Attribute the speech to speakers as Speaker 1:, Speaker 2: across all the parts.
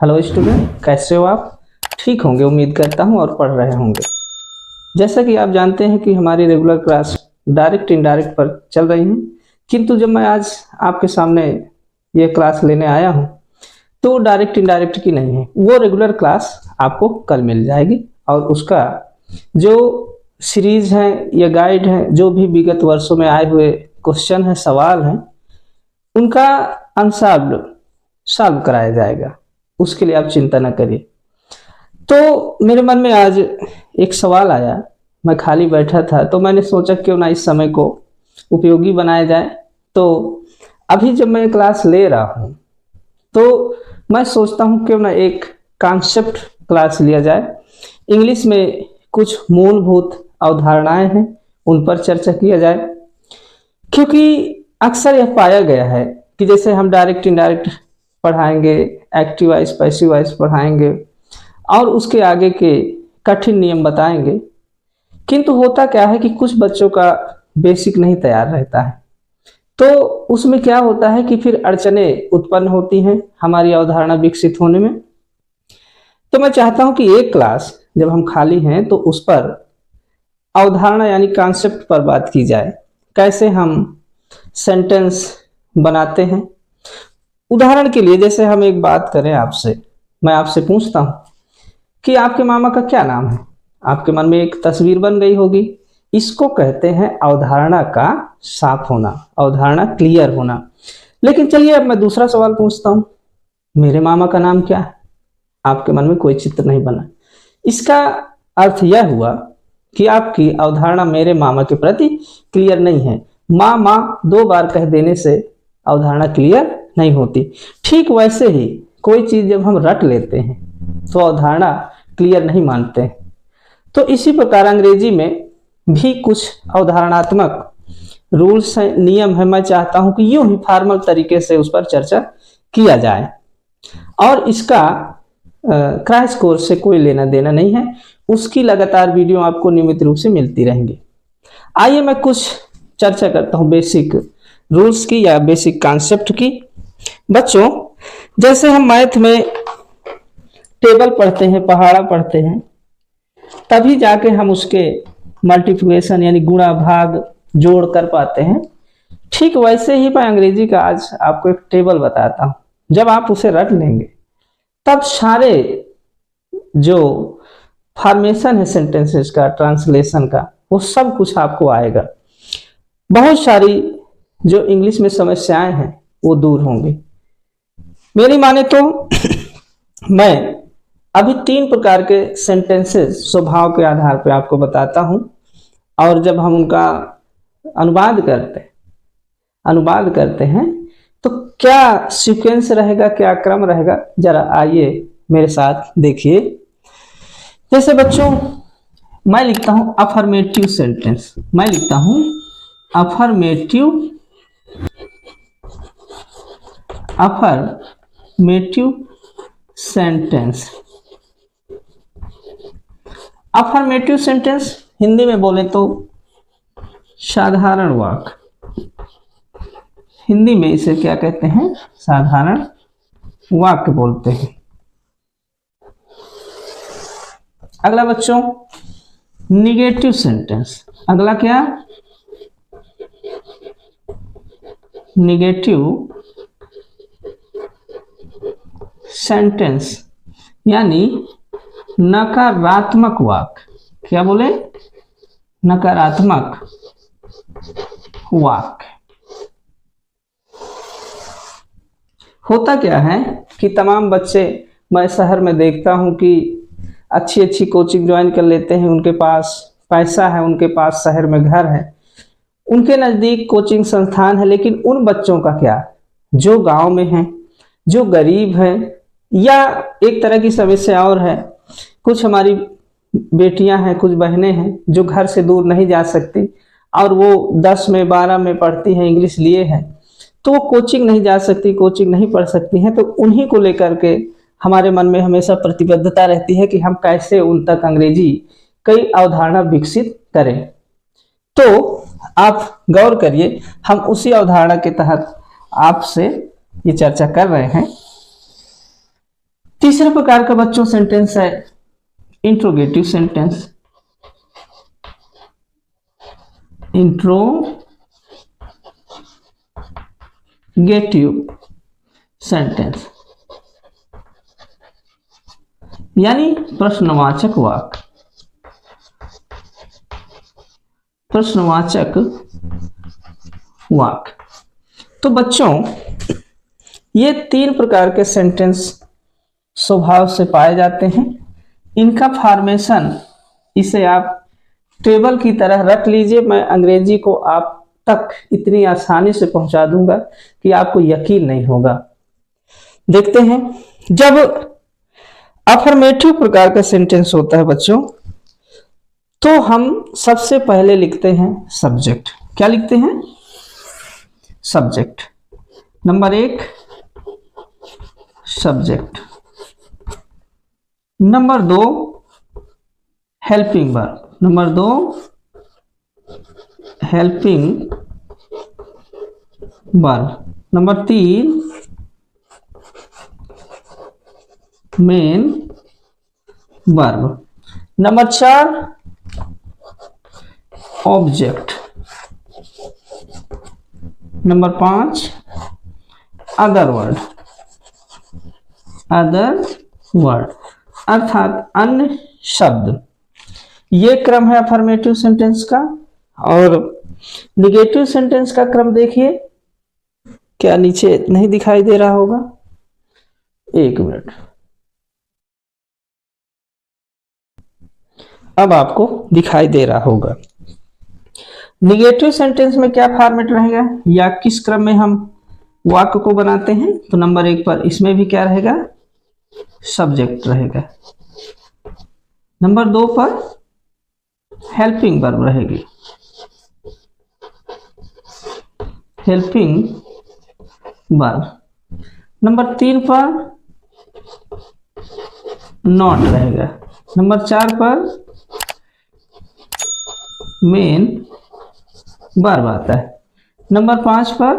Speaker 1: Hello student, कैसे हो आप? ठीक होंगे उम्मीद करता हूं और पढ़ रहे होंगे। जैसा कि आप जानते हैं कि हमारी रेगुलर क्लास डायरेक्ट इनडायरेक्ट पर चल रही हैं, किंतु जब मैं आज आपके सामने ये क्लास लेने आया हूं तो डायरेक्ट इनडायरेक्ट की नहीं है। वो रेगुलर क्लास आपको कल मिल जाएगी और उसका जो सीरीज है या गाइड है, जो भी विगत वर्षों में आए हुए क्वेश्चन है, सवाल हैं, उनका आंसर सॉल्व कराया जाएगा। उसके लिए आप चिंता न करिए। तो मेरे मन में आज एक सवाल आया, मैं खाली बैठा था तो मैंने सोचा क्यों ना इस समय को उपयोगी बनाया जाए। तो अभी जब मैं क्लास ले रहा हूँ तो मैं सोचता हूँ क्यों ना एक कॉन्सेप्ट क्लास लिया जाए। इंग्लिश में कुछ मूलभूत अवधारणाएं हैं, उन पर चर्चा किया जाए, क्योंकि अक्सर यह पाया गया है कि जैसे हम डायरेक्ट इनडायरेक्ट पढ़ाएंगे, एक्टिव वाइज पैसिव वाइज पढ़ाएंगे और उसके आगे के कठिन नियम बताएंगे, किंतु होता क्या है कि कुछ बच्चों का बेसिक नहीं तैयार रहता है। तो उसमें क्या होता है कि फिर अड़चनें उत्पन्न होती हैं हमारी अवधारणा विकसित होने में। तो मैं चाहता हूं कि एक क्लास जब हम खाली हैं तो उस पर अवधारणा यानी कॉन्सेप्ट पर बात की जाए, कैसे हम सेंटेंस बनाते हैं। उदाहरण के लिए जैसे हम एक बात करें आपसे, मैं आपसे पूछता हूं कि आपके मामा का क्या नाम है। आपके मन में एक तस्वीर बन गई होगी। इसको कहते हैं अवधारणा का साफ होना, अवधारणा क्लियर होना। लेकिन चलिए अब मैं दूसरा सवाल पूछता हूं, मेरे मामा का नाम क्या है? आपके मन में कोई चित्र नहीं बना। इसका अर्थ यह हुआ कि आपकी अवधारणा मेरे मामा के प्रति क्लियर नहीं है। मामा 2 बार कह देने से अवधारणा क्लियर नहीं होती। ठीक वैसे ही कोई चीज जब हम रट लेते हैं तो अवधारणा क्लियर नहीं मानते हैं। तो इसी प्रकार अंग्रेजी में भी कुछ अवधारणात्मक रूल्स हैं, नियम है। मैं चाहता हूं कि यूं ही फॉर्मल तरीके से उस पर चर्चा किया जाए और इसका क्रैश कोर्स से कोई लेना देना नहीं है। उसकी लगातार वीडियो आपको नियमित रूप से मिलती रहेंगी। आइए मैं कुछ चर्चा करता हूं बेसिक रूल्स की या बेसिक कॉन्सेप्ट की। बच्चों, जैसे हम मैथ में टेबल पढ़ते हैं, पहाड़ा पढ़ते हैं, तभी जाके हम उसके मल्टीप्लिकेशन यानी गुणा भाग जोड़ कर पाते हैं। ठीक वैसे ही मैं अंग्रेजी का आज आपको एक टेबल बताता हूं। जब आप उसे रट लेंगे तब सारे जो फॉर्मेशन है सेंटेंसेस का, ट्रांसलेशन का, वो सब कुछ आपको आएगा। बहुत सारी जो इंग्लिश में समस्याएं हैं वो दूर होंगी। मेरी माने तो मैं अभी 3 प्रकार के सेंटेंसेस स्वभाव के आधार पर आपको बताता हूं और जब हम उनका अनुवाद करते हैं तो क्या सीक्वेंस रहेगा, क्या क्रम रहेगा, जरा आइए मेरे साथ देखिए। जैसे बच्चों मैं लिखता हूं अफर्मेटिव सेंटेंस, मैं लिखता हूं affirmative sentence. Affirmative sentence Hindi में बोले तो साधारण वाक्य। हिंदी में इसे क्या कहते हैं? साधारण वाक्य बोलते हैं। अगला बच्चों निगेटिव सेंटेंस। अगला क्या? निगेटिव सेंटेंस यानी नकारात्मक वाक्य। क्या बोले? नकारात्मक वाक्य। होता क्या है कि तमाम बच्चे मैं शहर में देखता हूं कि अच्छी अच्छी कोचिंग ज्वाइन कर लेते हैं, उनके पास पैसा है, उनके पास शहर में घर है, उनके नज़दीक कोचिंग संस्थान है, लेकिन उन बच्चों का क्या जो गांव में हैं, जो गरीब हैं, या एक तरह की समस्या और है, कुछ हमारी बेटियां हैं, कुछ बहनें हैं जो घर से दूर नहीं जा सकती और वो 10 में 12 में पढ़ती हैं, इंग्लिश लिए हैं, तो वो कोचिंग नहीं जा सकती, कोचिंग नहीं पढ़ सकती हैं। तो उन्हीं को लेकर के हमारे मन में हमेशा प्रतिबद्धता रहती है कि हम कैसे उन तक अंग्रेजी कई अवधारणा विकसित करें। तो आप गौर करिए, हम उसी अवधारणा के तहत आपसे ये चर्चा कर रहे हैं। तीसरे प्रकार का बच्चों सेंटेंस है इंट्रोगेटिव सेंटेंस। इंट्रोगेटिव सेंटेंस यानी प्रश्नवाचक वाक्य। प्रश्नवाचक वाक्य। तो बच्चों ये 3 प्रकार के सेंटेंस स्वभाव से पाए जाते हैं। इनका फॉर्मेशन इसे आप टेबल की तरह रख लीजिए। मैं अंग्रेजी को आप तक इतनी आसानी से पहुंचा दूंगा कि आपको यकीन नहीं होगा। देखते हैं, जब अफर्मेटिव प्रकार का सेंटेंस होता है बच्चों, तो हम सबसे पहले लिखते हैं सब्जेक्ट। क्या लिखते हैं? Subject. Number 1 subject. Number 2 helping verb. Number 2 helping verb. Number 3 main verb. Number 4 object. Number 5 other word. Other word अर्थात अन्य शब्द। ये क्रम है अफर्मेटिव सेंटेंस का। और निगेटिव सेंटेंस का क्रम देखिए, क्या नीचे नहीं दिखाई दे रहा होगा? 1 मिनट, अब आपको दिखाई दे रहा होगा। निगेटिव सेंटेंस में क्या फॉर्मेट रहेगा या किस क्रम में हम वाक्य को बनाते हैं? तो नंबर 1 पर इसमें भी क्या रहेगा? सब्जेक्ट रहेगा। नंबर 2 पर हेल्पिंग वर्ब रहेगी। Helping verb. नंबर 3 पर नॉट रहेगा। नंबर 4 पर मेन वर्ब आता है। नंबर 5 पर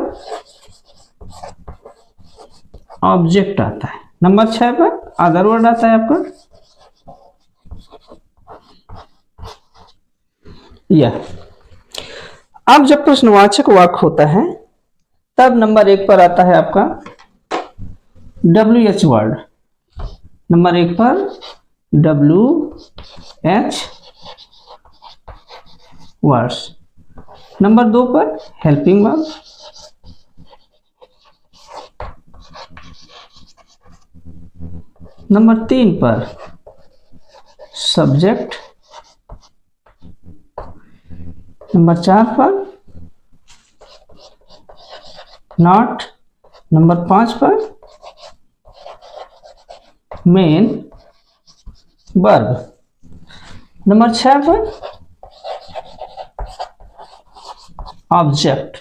Speaker 1: ऑब्जेक्ट आता है। नंबर 6 पर अदर वर्ड आता है आपका। यह अब जब प्रश्नवाचक वाक्य होता है तब नंबर 1 पर आता है आपका WH वर्ड। नंबर 1 पर WH वर्ड्स। नंबर 2 पर हेल्पिंग वर्ब। नंबर 3 पर सब्जेक्ट। नंबर 4 पर नॉट। नंबर 5 पर मेन वर्ब। नंबर 6 पर ऑब्जेक्ट।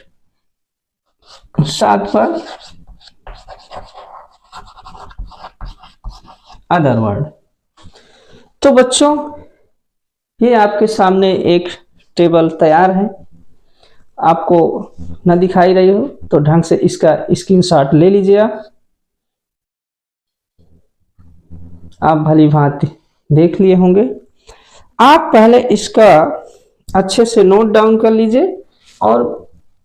Speaker 1: 7 पर अदर वर्ड। तो बच्चों ये आपके सामने एक टेबल तैयार है। आपको न दिखाई रही हो तो ढंग से इसका स्क्रीनशॉट ले लीजिए। आप भली भांति देख लिए होंगे। आप पहले इसका अच्छे से नोट डाउन कर लीजिए और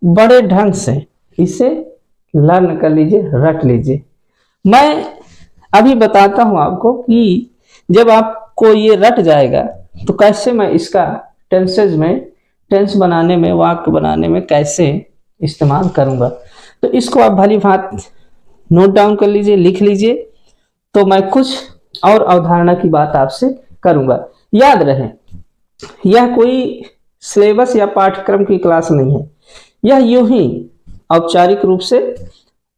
Speaker 1: बड़े ढंग से इसे लर्न कर लीजिए, रट लीजिए। मैं अभी बताता हूं आपको कि जब आपको ये रट जाएगा तो कैसे मैं इसका टेंसेज में, टेंस बनाने में, वाक्य बनाने में कैसे इस्तेमाल करूंगा। तो इसको आप भली भांति नोट डाउन कर लीजिए, लिख लीजिए। तो मैं कुछ और अवधारणा की बात आपसे करूंगा। याद रहे, यह कोई सिलेबस या पाठ्यक्रम की क्लास नहीं है। यह यूं ही औपचारिक रूप से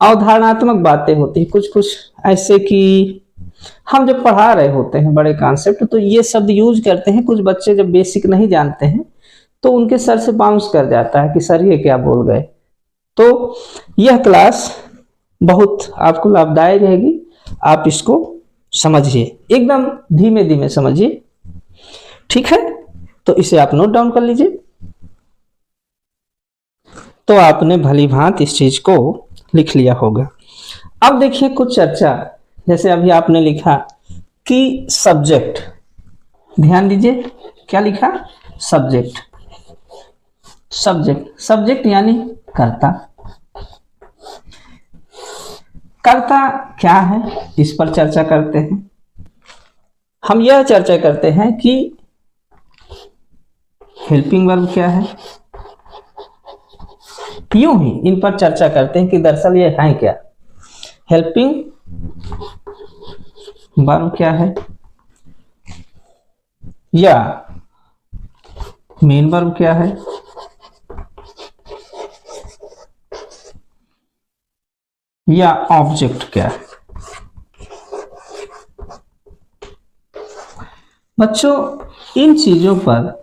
Speaker 1: अवधारणात्मक बातें होती हैं। कुछ कुछ ऐसे कि हम जब पढ़ा रहे होते हैं बड़े कॉन्सेप्ट तो ये शब्द यूज करते हैं। कुछ बच्चे जब बेसिक नहीं जानते हैं तो उनके सर से बाउंस कर जाता है कि सर ये क्या बोल गए। तो यह क्लास बहुत आपको लाभदायक रहेगी। आप इसको समझिए, एकदम धीमे धीमे समझिए, ठीक है। तो इसे आप नोट डाउन कर लीजिए। तो आपने भली भांति इस चीज को लिख लिया होगा। अब देखिए कुछ चर्चा जैसे अभी आपने लिखा कि सब्जेक्ट, ध्यान दीजिए क्या लिखा, सब्जेक्ट। सब्जेक्ट, सब्जेक्ट यानी कर्ता। कर्ता क्या है, इस पर चर्चा करते हैं। हम यह चर्चा करते हैं कि हेल्पिंग वर्ब क्या है, यूं ही इन पर चर्चा करते हैं कि दरअसल ये है क्या। हेल्पिंग वर्ब क्या है, या मेन वर्ब क्या है, या ऑब्जेक्ट क्या है। बच्चों, इन चीजों पर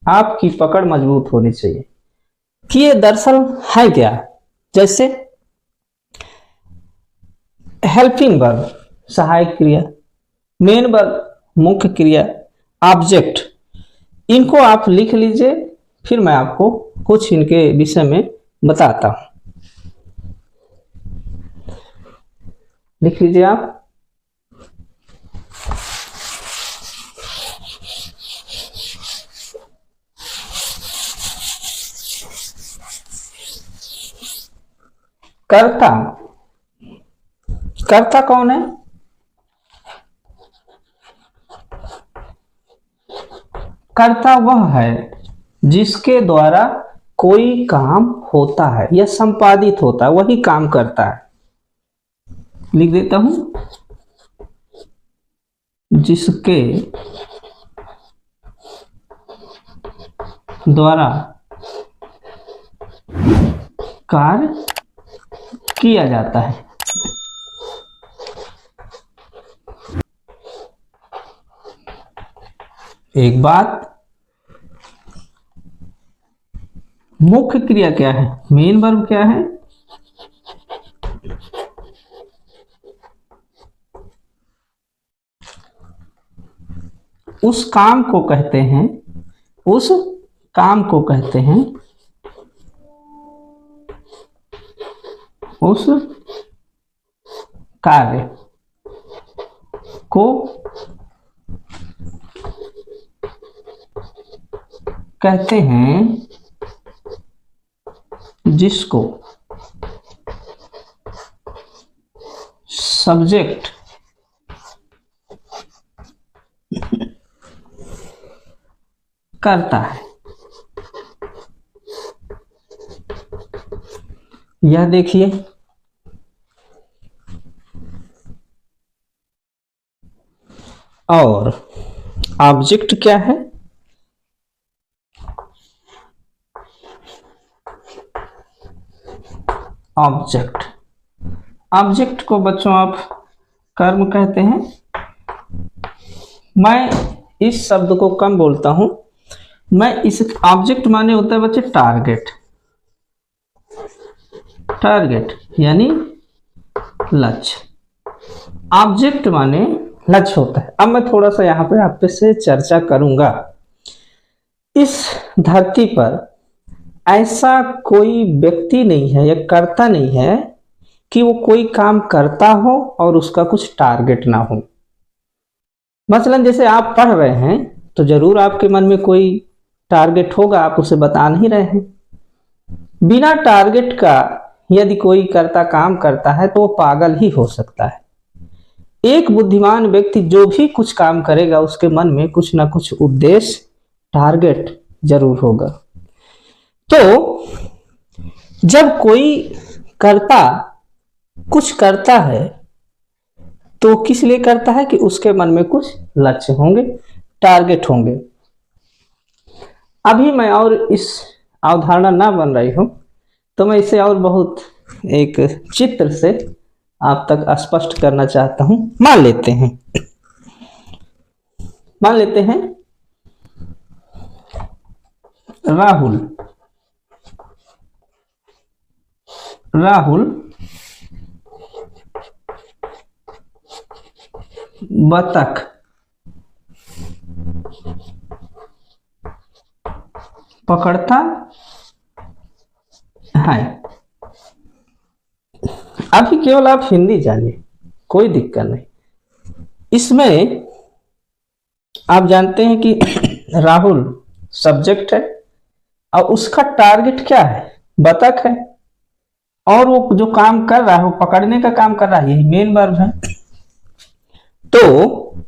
Speaker 1: आपकी पकड़ मजबूत होनी चाहिए कि ये दरअसल है क्या। जैसे हेल्पिंग वर्ब सहायक क्रिया, मेन वर्ब मुख्य क्रिया, ऑब्जेक्ट, इनको आप लिख लीजिए, फिर मैं आपको कुछ इनके विषय में बताता हूं। लिख लीजिए आप। कर्ता, कर्ता कौन है, कर्ता वह है जिसके द्वारा कोई काम होता है या संपादित होता है, वही काम करता है। लिख देता हूं, जिसके द्वारा कार्य किया जाता है। एक बात, मुख्य क्रिया क्या है, मेन वर्ब क्या है, उस काम को कहते हैं, उस काम को कहते हैं, उस कार्य को कहते हैं जिसको सब्जेक्ट करता है। यह देखिए, और ऑब्जेक्ट क्या है, ऑब्जेक्ट, ऑब्जेक्ट को बच्चों आप कर्म कहते हैं। मैं इस शब्द को कम बोलता हूं, मैं इस ऑब्जेक्ट माने होता है बच्चे टारगेट, टारगेट यानी लक्ष्य, ऑब्जेक्ट माने लक्ष्य होता है। अब मैं थोड़ा सा यहाँ पे आप से चर्चा करूंगा। इस धरती पर ऐसा कोई व्यक्ति नहीं है या कर्ता नहीं है कि वो कोई काम करता हो और उसका कुछ टारगेट ना हो। मसलन जैसे आप पढ़ रहे हैं तो जरूर आपके मन में कोई टारगेट होगा, आप उसे बता नहीं रहे हैं। बिना टारगेट का यदि कोई कर्ता काम करता है तो वो पागल ही हो सकता है। एक बुद्धिमान व्यक्ति जो भी कुछ काम करेगा उसके मन में कुछ ना कुछ उद्देश्य, टारगेट जरूर होगा। तो जब कोई कर्ता कुछ करता है तो किस लिए करता है कि उसके मन में कुछ लक्ष्य होंगे, टारगेट होंगे। अभी मैं और इस अवधारणा ना बन रही हूं तो मैं इसे और बहुत एक चित्र से आप तक स्पष्ट करना चाहता हूं। मान लेते हैं राहुल बतख पकड़ता है। अभी केवल आप हिंदी जानिए, कोई दिक्कत नहीं। इसमें आप जानते हैं कि राहुल सब्जेक्ट है और उसका टारगेट क्या है, बतख है, और वो जो काम कर रहा है वो पकड़ने का काम कर रहा है, यही मेन वर्ब है। तो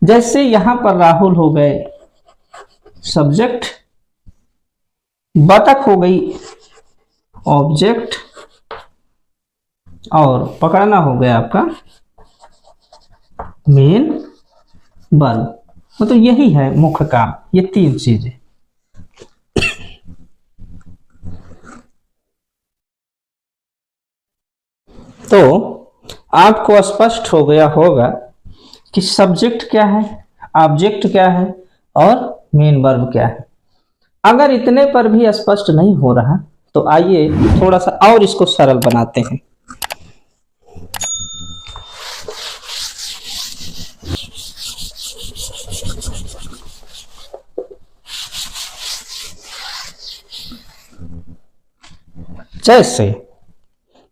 Speaker 1: जैसे यहां पर राहुल हो गए सब्जेक्ट, बतख हो गई ऑब्जेक्ट, और पकड़ना हो गया आपका मेन वर्ब। मतलब यही है मुख्य काम, ये तीन चीजें। तो आपको स्पष्ट हो गया होगा कि सब्जेक्ट क्या है, ऑब्जेक्ट क्या है और मेन वर्ब क्या है। अगर इतने पर भी स्पष्ट नहीं हो रहा तो आइए थोड़ा सा और इसको सरल बनाते हैं। जैसे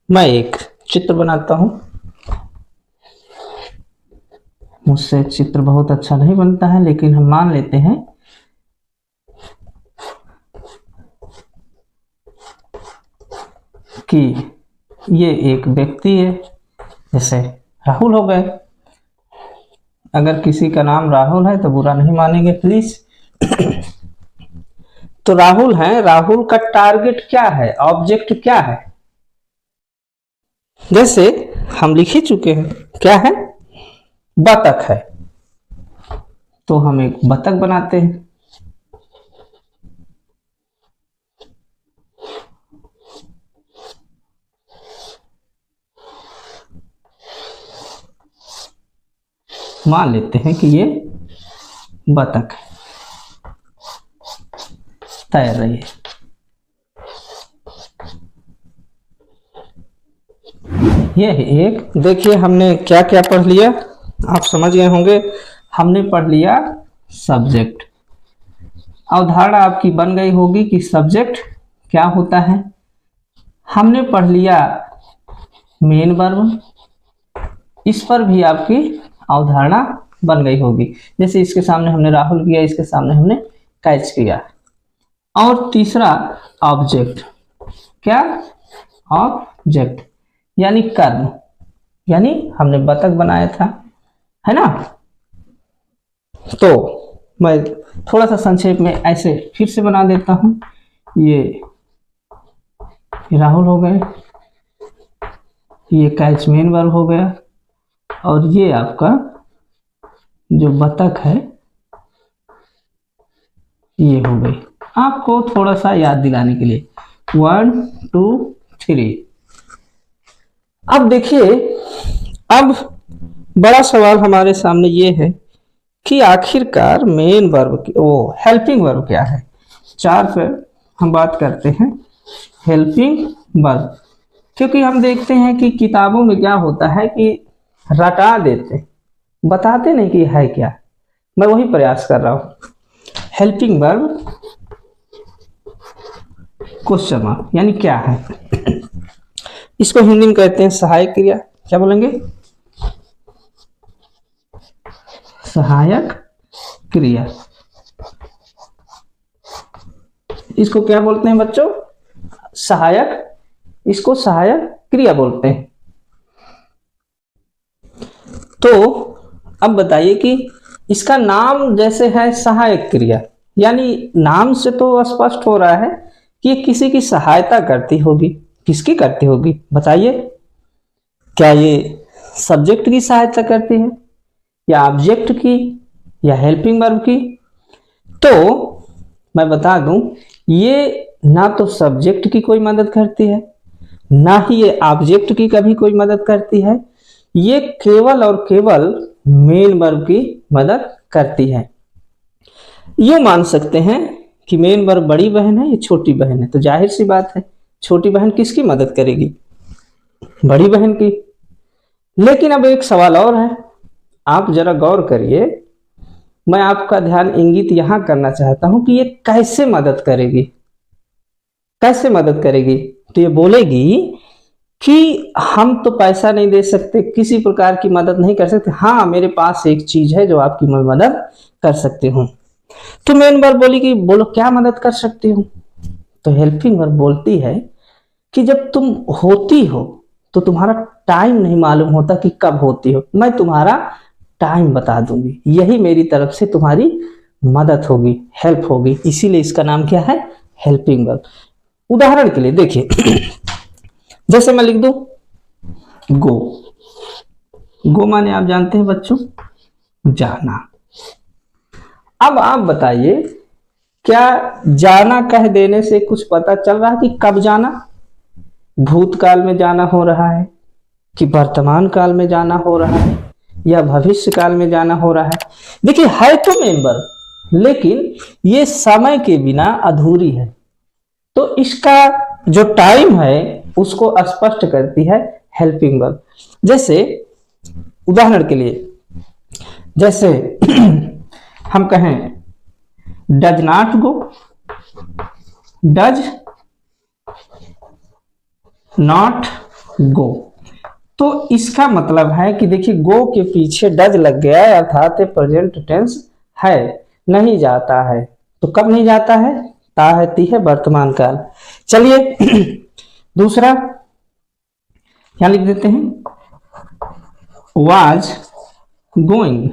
Speaker 1: मैं एक चित्र बनाता हूं, मुझसे चित्र बहुत अच्छा नहीं बनता है, लेकिन हम मान लेते हैं कि ये एक व्यक्ति है, जैसे राहुल हो गए। अगर किसी का नाम राहुल है तो बुरा नहीं मानेंगे प्लीज। तो राहुल है, राहुल का टारगेट क्या है, ऑब्जेक्ट क्या है, जैसे हम लिख ही चुके हैं, क्या है, बतख है। तो हम एक बतख बनाते हैं। मान लेते हैं कि ये बतख तैर रही है। ये एक, देखिए हमने क्या क्या पढ़ लिया, आप समझ गए होंगे। हमने पढ़ लिया सब्जेक्ट, अवधारणा आपकी बन गई होगी कि सब्जेक्ट क्या होता है। हमने पढ़ लिया मेन वर्ब, इस पर भी आपकी अवधारणा बन गई होगी। जैसे इसके सामने हमने राहुल किया, इसके सामने हमने कैच किया। और तीसरा ऑब्जेक्ट, क्या, ऑब्जेक्ट यानी कर्म, यानी हमने बतख बनाया था, है ना। तो मैं थोड़ा सा संक्षेप में ऐसे फिर से बना देता हूं। ये राहुल हो गए, ये कैच मेन वर्ब हो गया, और ये आपका जो बतख है ये हो गई। आपको थोड़ा सा याद दिलाने के लिए 1 2 3। अब देखिए, अब बड़ा सवाल हमारे सामने ये है कि आखिरकार मेन वर्ब की, वो हेल्पिंग वर्ब क्या है। 4 पे हम बात करते हैं हेल्पिंग वर्ब, क्योंकि हम देखते हैं कि किताबों में क्या होता है कि रटा देते, बताते नहीं कि है क्या। मैं वही प्रयास कर रहा हूं। हेल्पिंग वर्ब क्वेश्चन मार्क यानी क्या है, इसको हिंदी में कहते हैं सहायक क्रिया। क्या बोलेंगे, सहायक क्रिया। इसको क्या बोलते हैं बच्चों, सहायक, इसको सहायक क्रिया बोलते हैं। तो अब बताइए कि इसका नाम जैसे है सहायक क्रिया, यानी नाम से तो स्पष्ट हो रहा है कि ये किसी की सहायता करती होगी। किसकी करती होगी बताइए, क्या ये सब्जेक्ट की सहायता करती है, या ऑब्जेक्ट की, या हेल्पिंग वर्ब की। तो मैं बता दूं, ये ना तो सब्जेक्ट की कोई मदद करती है, ना ही ये ऑब्जेक्ट की कभी कोई मदद करती है। ये केवल और केवल मेन वर्ब की मदद करती है। यूं मान सकते हैं कि मेन वर्ब बड़ी बहन है, ये छोटी बहन है, तो जाहिर सी बात है छोटी बहन किसकी मदद करेगी, बड़ी बहन की। लेकिन अब एक सवाल और है, आप जरा गौर करिए। मैं आपका ध्यान इंगित यहां करना चाहता हूं कि ये कैसे मदद करेगी, कैसे मदद करेगी। तो ये बोलेगी कि हम तो पैसा नहीं दे सकते, किसी प्रकार की मदद नहीं कर सकते, हाँ मेरे पास एक चीज है जो आपकी मैं मदद कर सकती हूँ। तो मेन वर्ब बोली कि बोलो क्या मदद कर सकती हूँ। तो हेल्पिंग वर्ब बोलती है कि जब तुम होती हो तो तुम्हारा टाइम नहीं मालूम होता कि कब होती हो, मैं तुम्हारा टाइम बता दूंगी, यही मेरी तरफ से तुम्हारी मदद होगी, हेल्प होगी, इसीलिए इसका नाम क्या है, हेल्पिंग वर्ब। उदाहरण के लिए देखिए जैसे मैं लिख दूं गो, गो माने आप जानते हैं बच्चों जाना। अब आप बताइए क्या जाना कह देने से कुछ पता चल रहा है कि कब जाना, भूतकाल में जाना हो रहा है कि वर्तमान काल में जाना हो रहा है या भविष्य काल में जाना हो रहा है। देखिए है तो मेन वर्ब, लेकिन ये समय के बिना अधूरी है, तो इसका जो टाइम है उसको स्पष्ट करती है हेल्पिंग वर्ब। जैसे उदाहरण के लिए जैसे हम कहें does not go, does not go, तो इसका मतलब है कि देखिए गो के पीछे डज लग गया है, अर्थात प्रेजेंट टेंस है, नहीं जाता है। तो कब नहीं जाता है, ता है ती है वर्तमान काल। चलिए दूसरा क्या लिख देते हैं, वाज गोइंग।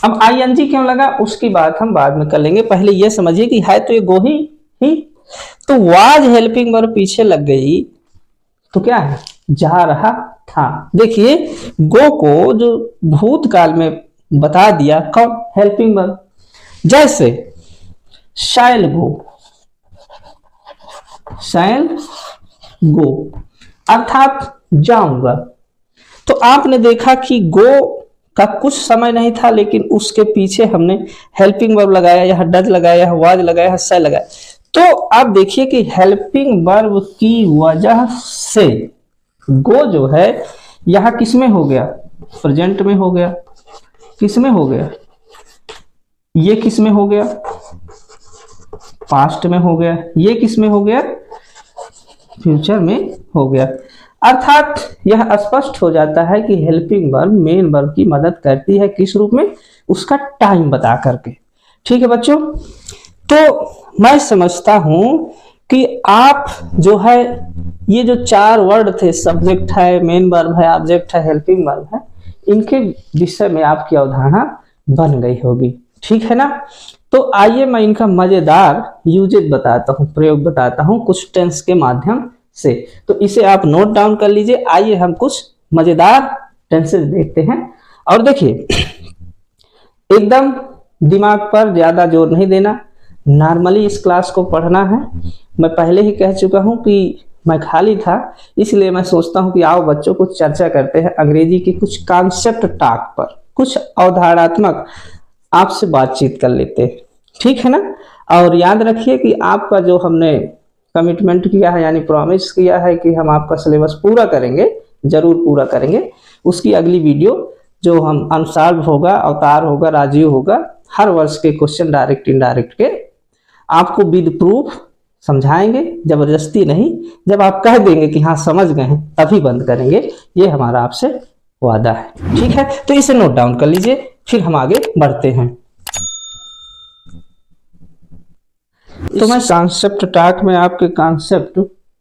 Speaker 1: अब आईएनजी क्यों लगा उसकी बात हम बाद में कर लेंगे, पहले ये समझिए कि है तो ये गो ही तो वाज हेल्पिंग वर्ब पीछे लग गई तो क्या है, जा रहा था। देखिए गो को जो भूतकाल में बता दिया कौन, हेल्पिंग वर्ब। जैसे शैल गो, शैल गो अर्थात जाऊंगा। तो आपने देखा कि गो का कुछ समय नहीं था, लेकिन उसके पीछे हमने हेल्पिंग वर्ब लगाया, यह डज लगाया, यह वाज लगाया, यह शैल लगाया। तो आप देखिए कि हेल्पिंग वर्ब की वजह से गो जो है यह किस में हो गया, प्रेजेंट में हो गया, किस में हो गया, ये किस में हो गया, पास्ट में हो गया, ये किस में हो गया, फ्यूचर में हो गया। अर्थात यह स्पष्ट हो जाता है कि हेल्पिंग वर्ब मेन वर्ब की मदद करती है, किस रूप में, उसका टाइम बता करके। ठीक है बच्चों, तो मैं समझता हूं कि आप जो है ये जो चार वर्ड थे, सब्जेक्ट है, मेन वर्ब है, ऑब्जेक्ट है, हेल्पिंग वर्ब है, इनके विषय में आपकी अवधारणा बन गई होगी। ठीक है ना। तो आइए मैं इनका मजेदार यूजेज बताता हूं, प्रयोग बताता हूं कुछ टेंस के माध्यम से, तो इसे आप नोट डाउन कर लीजिए। आइए हम कुछ मजेदार टेंसेस देखते हैं। और देखिए एकदम दिमाग पर ज्यादा जोर नहीं देना, नॉर्मली इस क्लास को पढ़ना है। मैं पहले ही कह चुका हूं कि मैं खाली था, इसलिए मैं सोचता हूं कि आओ बच्चों कुछ चर्चा करते हैं अंग्रेजी के कुछ कॉन्सेप्ट टॉक पर, कुछ अवधारणात्मक आपसे बातचीत कर लेते हैं। ठीक है ना। और याद रखिए कि आपका जो हमने कमिटमेंट किया है, यानी प्रॉमिस किया है कि हम आपका सिलेबस पूरा करेंगे, जरूर पूरा करेंगे। उसकी अगली वीडियो जो हम अनसॉल्व होगा, अवतार होगा, राजीव होगा, हर वर्ष के क्वेश्चन डायरेक्ट इनडायरेक्ट के आपको विद प्रूफ समझाएंगे, जबरदस्ती नहीं। जब आप कह देंगे कि हाँ समझ गए हैं तभी बंद करेंगे, ये हमारा आपसे वादा है। ठीक है, तो इसे नोट डाउन कर लीजिए, फिर हम आगे बढ़ते हैं। तो मैं कॉन्सेप्ट टॉक में आपके कॉन्सेप्ट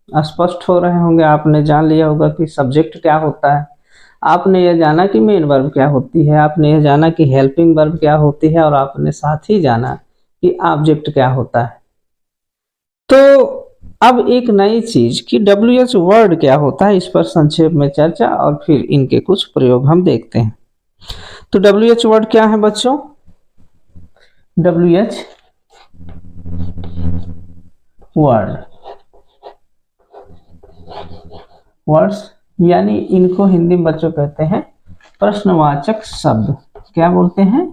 Speaker 1: स्पष्ट हो रहे होंगे। आपने जान लिया होगा कि सब्जेक्ट क्या होता है, आपने यह जाना कि मेन वर्ब क्या होती है, आपने यह जाना कि हेल्पिंग वर्ब क्या होती है, और आपने साथ ही जाना कि ऑब्जेक्ट क्या होता है। तो अब एक नई चीज कि WH वर्ड क्या होता है, इस पर संक्षेप में चर्चा और फिर इनके कुछ प्रयोग हम देखते हैं। तो WH वर्ड क्या है बच्चों, WH वर्ड्स यानी इनको हिंदी में बच्चों कहते हैं प्रश्नवाचक शब्द। क्या बोलते हैं,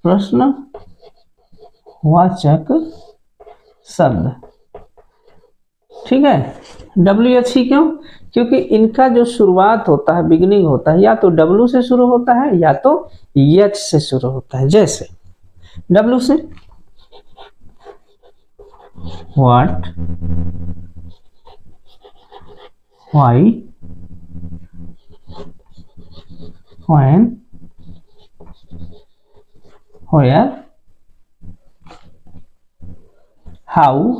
Speaker 1: प्रश्नवाचक शब्द। ठीक है, WH ही क्यों, क्योंकि इनका जो शुरुआत होता है, बिगिनिंग होता है, या तो W से शुरू होता है या तो H से शुरू होता है। जैसे W से what, why, when, where, how,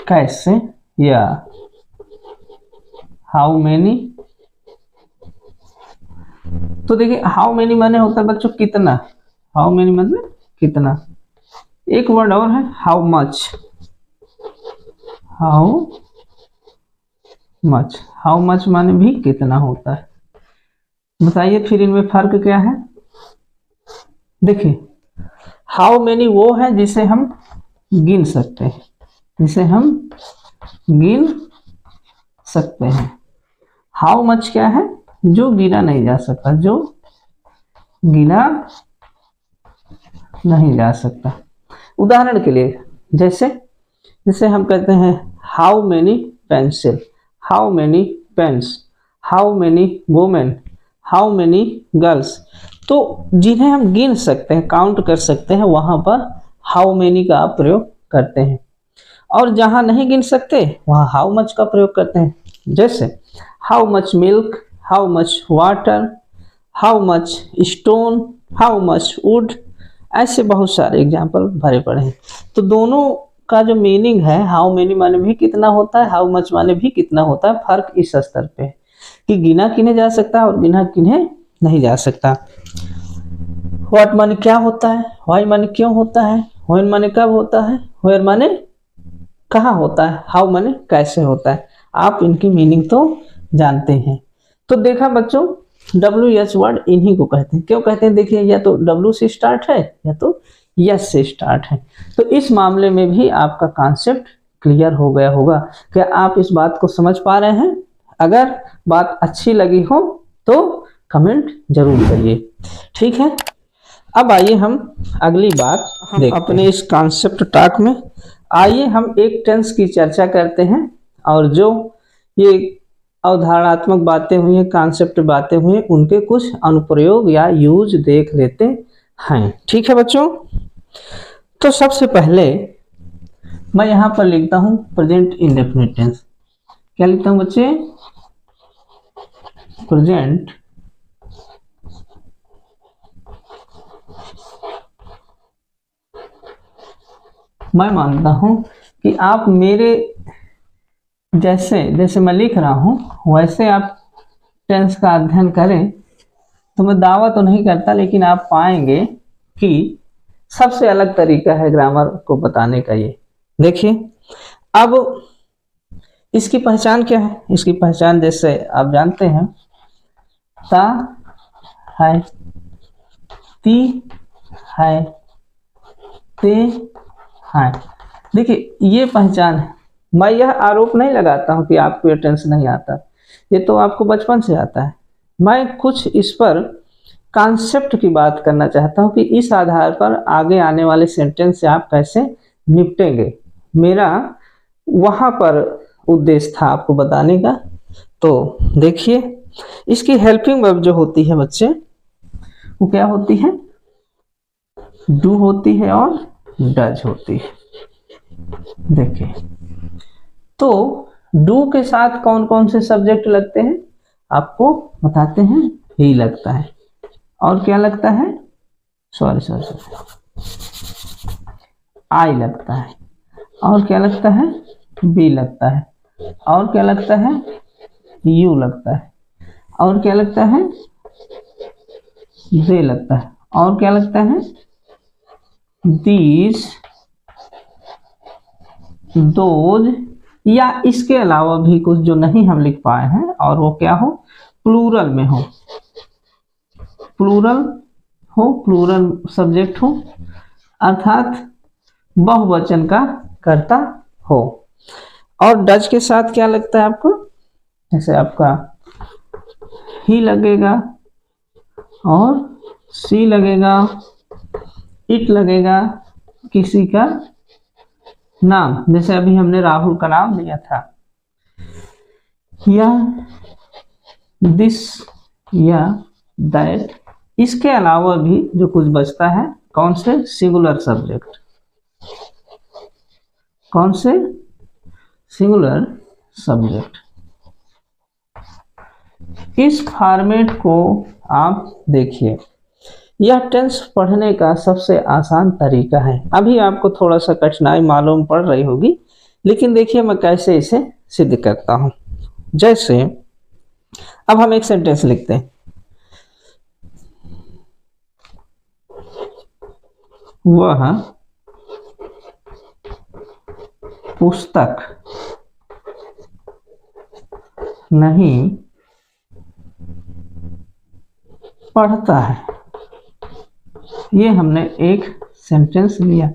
Speaker 1: कैसे, या हाउ मेनी। तो देखिए हाउ मेनी माने होता है बच्चों कितना, हाउ मेनी मतलब कितना। एक वर्ड और है how much, how much, how much माने भी कितना होता है। बताइए फिर इनमें फर्क क्या है। देखिए हाउ मेनी वो है जिसे हम गिन सकते हैं, जिसे हम गिन सकते हैं। हाउ मच क्या है, जो गिना नहीं जा सकता, जो गिना नहीं जा सकता। उदाहरण के लिए जैसे जैसे हम कहते हैं how many pencil, how many pens, how many women, how many girls. तो जिन्हें हम गिन सकते हैं, काउंट कर सकते हैं, वहां पर हाउ मेनी का आप प्रयोग करते हैं। और जहां नहीं गिन सकते वहां हाउ मच का प्रयोग करते हैं। जैसे how much milk, how much water, how much stone, how much would, ऐसे बहुत सारे एग्जाम्पल भरे पड़े हैं। तो दोनों का जो मीनिंग है, हाउ मेनी माने भी कितना होता है, हाउ मच माने भी कितना होता है। फर्क इस स्तर पे है कि गिना किन्हें जा सकता है और गिना किन्हें नहीं जा सकता। व्हाट माने क्या होता है, व्हाई माने क्यों होता है, व्हेन माने कब होता है, वेयर माने कहाँ होता है, हाउ माने कैसे होता है। आप इनकी मीनिंग तो जानते हैं। तो देखा बच्चों WH वर्ड इन्हीं को कहते हैं। क्यों कहते हैं, देखिए या तो W से स्टार्ट है या तो यस से स्टार्ट है। तो इस मामले में भी आपका कॉन्सेप्ट क्लियर हो गया होगा। क्या आप इस बात को समझ पा रहे हैं। अगर बात अच्छी लगी हो तो कमेंट जरूर करिए, ठीक है। अब आइए हम अगली बात हम अपने इस कॉन्सेप्ट टॉक में आइए हम एक टेंस की चर्चा करते हैं और जो ये अवधारणात्मक बातें हुई हैं, कॉन्सेप्ट बातें हुई हैं, उनके कुछ अनुप्रयोग या यूज देख लेते हैं, ठीक है बच्चों। तो सबसे पहले मैं यहां पर लिखता हूं प्रेजेंट इंडेफिनिट टेंस। क्या लिखता हूं बच्चे, प्रेजेंट मैं मानता हूं कि आप मेरे जैसे जैसे मैं लिख रहा हूं वैसे आप टेंस का अध्ययन करें तो मैं दावा तो नहीं करता, लेकिन आप पाएंगे कि सबसे अलग तरीका है ग्रामर को बताने का। ये देखिए अब इसकी पहचान क्या है। इसकी पहचान जैसे आप जानते हैं ता है, ती है, ते है। देखिए ये पहचान है। मैं यह आरोप नहीं लगाता हूं कि आपको ये टेंस नहीं आता, ये तो आपको बचपन से आता है। मैं कुछ इस पर कॉन्सेप्ट की बात करना चाहता हूं कि इस आधार पर आगे आने वाले सेंटेंस से आप कैसे निपटेंगे। मेरा वहां पर उद्देश्य था आपको बताने का। तो देखिए इसकी हेल्पिंग वर्ब जो होती है बच्चे वो क्या होती है, डू होती है और डज होती है। देखिए तो डू के साथ कौन कौन से सब्जेक्ट लगते हैं आपको बताते हैं। ही लगता है और क्या लगता है, सॉरी आई लगता है और क्या लगता है, बी लगता है और क्या लगता है, यू लगता है और क्या लगता है, दे लगता है और क्या लगता है, दीज, दोज, या इसके अलावा भी कुछ जो नहीं हम लिख पाए हैं और वो क्या हो, प्लूरल में हो, प्लूरल हो, प्लूरल सब्जेक्ट हो, अर्थात बहुवचन का कर्ता हो। और डज के साथ क्या लगता है आपको, जैसे आपका ही लगेगा और सी लगेगा, इट लगेगा, किसी का नाम, जैसे अभी हमने राहुल का नाम लिया था, या दिस या दैट। इसके अलावा भी जो कुछ बचता है कौन से, सिंगुलर सब्जेक्ट, कौन से, सिंगुलर सब्जेक्ट। इस फॉर्मेट को आप देखिए, यह टेंस पढ़ने का सबसे आसान तरीका है। अभी आपको थोड़ा सा कठिनाई मालूम पड़ रही होगी, लेकिन देखिए मैं कैसे इसे सिद्ध करता हूं। जैसे अब हम एक सेंटेंस लिखते हैं, वह पुस्तक नहीं पढ़ता है। ये हमने एक सेंटेंस लिया।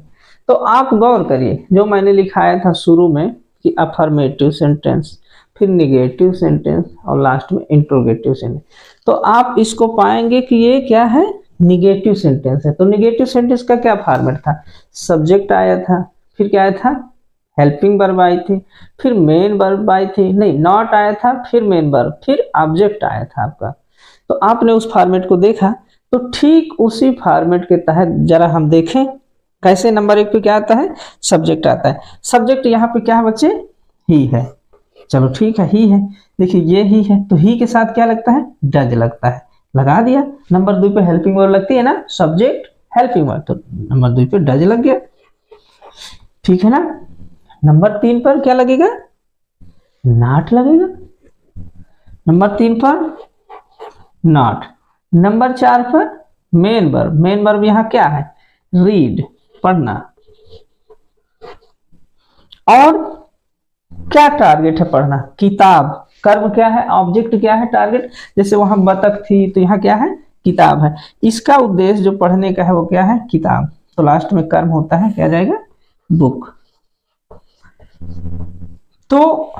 Speaker 1: तो आप गौर करिए, जो मैंने लिखाया था शुरू में कि अफर्मेटिव सेंटेंस, फिर निगेटिव सेंटेंस और लास्ट में इंट्रोगेटिव सेंटेंस, तो आप इसको पाएंगे कि ये क्या है, निगेटिव सेंटेंस है। तो निगेटिव सेंटेंस का क्या फॉर्मेट था, सब्जेक्ट आया था, फिर क्या आया था, हेल्पिंग वर्ब आई थी, फिर मेन वर्ब आई थी, नहीं नॉट आया था, फिर मेन वर्ब, फिर ऑब्जेक्ट आया था आपका। तो आपने उस फॉर्मेट को देखा, तो ठीक उसी फॉर्मेट के तहत जरा हम देखें कैसे। नंबर 1 पे क्या आता है, सब्जेक्ट आता है। सब्जेक्ट यहाँ पे क्या है बच्चे, ही है। चलो ठीक है, ही है। देखिए ये ही है, तो ही के साथ क्या लगता है, डज लगता है, लगा दिया। नंबर 2 पे हेल्पिंग वर्ब लगती है ना, सब्जेक्ट हेल्पिंग वर्ब, तो नंबर 2 पे डज लग गया, ठीक है ना। नंबर 3 पर क्या लगेगा, नॉट लगेगा। नंबर 3 पर नॉट। नंबर 4 पर मेन वर्ब। मेन वर्ब यहाँ क्या है, रीड, पढ़ना। और क्या टारगेट है, पढ़ना, किताब। कर्म क्या है, ऑब्जेक्ट क्या है, टारगेट। जैसे वहां बतख थी, तो यहाँ क्या है, किताब है। इसका उद्देश्य जो पढ़ने का है वो क्या है, किताब। तो लास्ट में कर्म होता है, क्या जाएगा, बुक। तो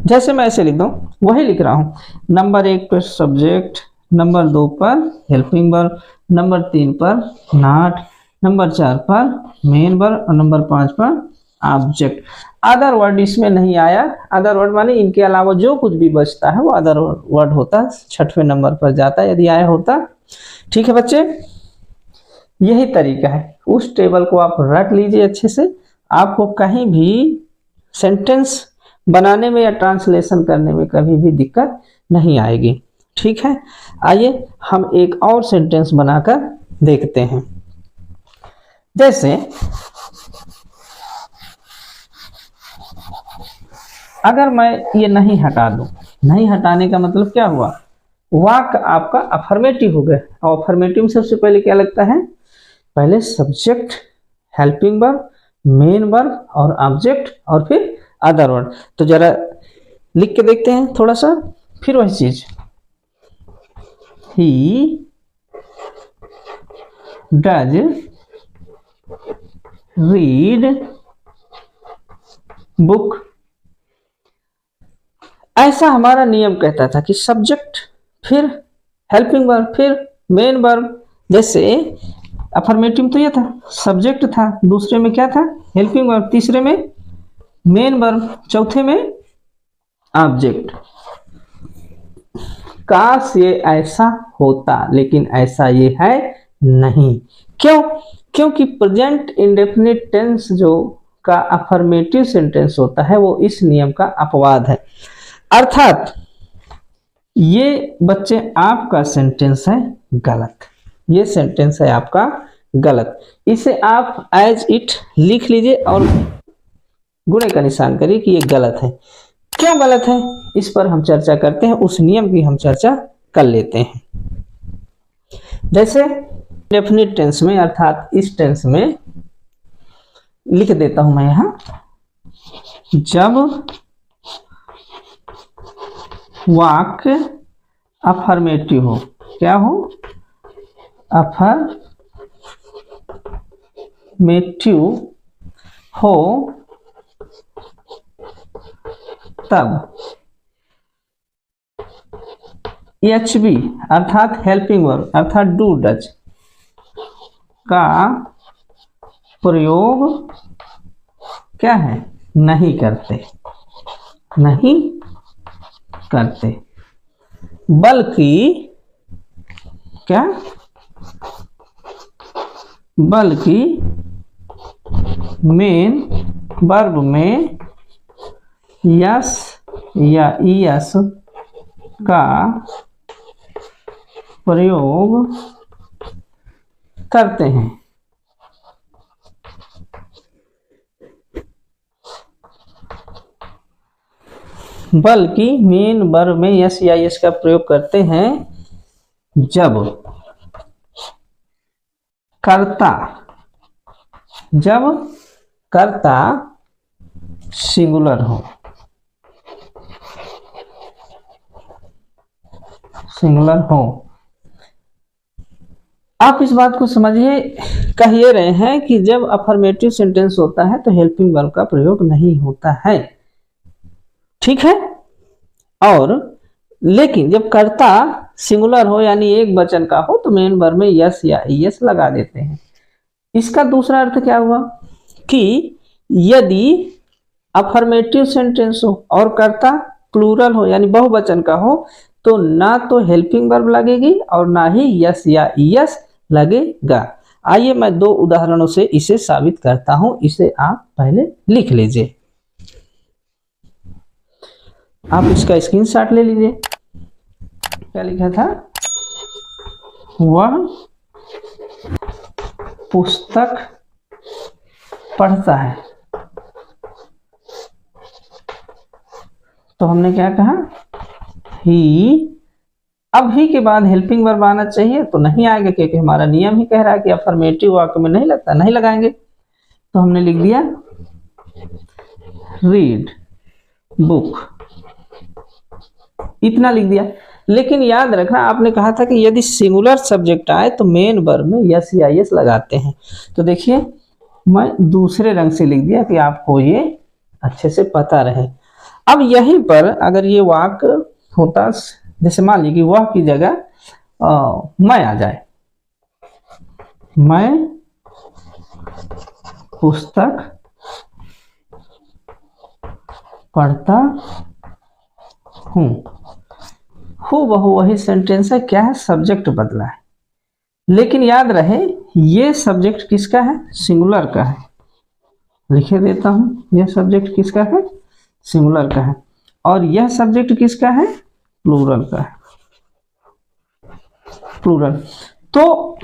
Speaker 1: जैसे मैं ऐसे लिख दूं, वही लिख रहा हूं। नंबर 1 पर सब्जेक्ट, नंबर 2 पर हेल्पिंग वर्ब, नंबर 3 पर नॉट, नंबर 4 पर मेन वर्ब और नंबर 5 पर ऑब्जेक्ट। अदर वर्ड इसमें नहीं आया। अदर वर्ड माने इनके अलावा जो कुछ भी बचता है वो अदर वर्ड होता, 6वें नंबर पर जाता यदि आया होता। ठीक है बच्चे, यही तरीका है। उस टेबल को आप रट लीजिए अच्छे से, आपको कहीं भी सेंटेंस बनाने में या ट्रांसलेशन करने में कभी भी दिक्कत नहीं आएगी। ठीक है, आइए हम एक और सेंटेंस बनाकर देखते हैं। जैसे अगर मैं ये नहीं हटा दूं, नहीं हटाने का मतलब क्या हुआ, वाक्य आपका अफर्मेटिव हो गया। और अफर्मेटिव में सबसे पहले क्या लगता है, पहले subject, helping verb, main verb और ऑब्जेक्ट और फिर अदर वर्ड। तो जरा लिख के देखते हैं थोड़ा सा, फिर वही चीज, ही डज रीड बुक। ऐसा हमारा नियम कहता था कि सब्जेक्ट, फिर हेल्पिंग वर्ब, फिर मेन वर्ब। जैसे अफर्मेटिव तो ये था, सब्जेक्ट था, दूसरे में क्या था, हेल्पिंग वर्ब, तीसरे में मेन वर्ब, चौथे में ऑब्जेक्ट। काश ये ऐसा होता, लेकिन ऐसा ये है नहीं। क्यों, क्योंकि प्रेजेंट इंडेफिनिट टेंस जो का अफर्मेटिव सेंटेंस होता है वो इस नियम का अपवाद है। अर्थात ये बच्चे आपका सेंटेंस है गलत, ये सेंटेंस है आपका गलत। इसे आप एज इट लिख लीजिए और गुणे का निशान करिए कि ये गलत है। क्यों गलत है, इस पर हम चर्चा करते हैं, उस नियम की हम चर्चा कर लेते हैं। जैसे डेफिनिट टेंस में, अर्थात इस टेंस में लिख देता हूं मैं यहां, जब वाक्य अफर्मेटिव हो, क्या हो, अफर्मेटिव हो, तब HB अर्थात हेल्पिंग वर्ब अर्थात डू डज का प्रयोग क्या है, नहीं करते, नहीं करते, बल्कि क्या, बल्कि मेन वर्ब में यस या ईएस का प्रयोग करते हैं। बल्कि मेन वर्ब में यस या यस का प्रयोग करते हैं जब कर्ता सिंगुलर हो। आप इस बात को समझिए, कह ये रहे हैं कि जब अफर्मेटिव सेंटेंस होता है तो हेल्पिंग वर्ब का प्रयोग नहीं होता है, ठीक है। और लेकिन जब कर्ता सिंगुलर हो यानी एक वचन का हो तो मेन वर्ब में यस या यस लगा देते हैं। इसका दूसरा अर्थ क्या हुआ कि यदि अफर्मेटिव सेंटेंस हो और कर्ता प्लूरल हो यानी बहुवचन का हो तो ना तो हेल्पिंग वर्ब लगेगी और ना ही यस या यस लगेगा। आइए मैं 2 उदाहरणों से इसे साबित करता हूं, इसे आप पहले लिख लीजिए। आप इसका स्क्रीनशॉट ले लीजिए। क्या लिखा था? वह पुस्तक पढ़ता है। तो हमने क्या कहा? ही। अब ही के बाद हेल्पिंग वर्ब आना चाहिए तो नहीं आएगा क्योंकि हमारा नियम ही कह रहा है कि अफर्मेटिव वाक्य में नहीं लगता, नहीं लगाएंगे। तो हमने लिख दिया रीड बुक, इतना लिख दिया। लेकिन याद रखना, आपने कहा था कि यदि सिंगुलर सब्जेक्ट आए तो मेन वर्ब में यस या यस लगाते हैं। तो देखिए मैं दूसरे रंग से लिख दिया कि आपको ये अच्छे से पता रहे। अब यहीं पर अगर ये वाक्य होता, जैसे मान लीजिए कि वह की जगह मैं आ जाए, मैं पुस्तक पढ़ता हूं। हूबहू वही सेंटेंस है, क्या है? सब्जेक्ट बदला है। लेकिन याद रहे ये सब्जेक्ट किसका है? सिंगुलर का है। लिखे देता हूं, यह सब्जेक्ट किसका है? सिंगुलर का है। और यह सब्जेक्ट किसका है? प्लूरल का है। प्लूरल। तो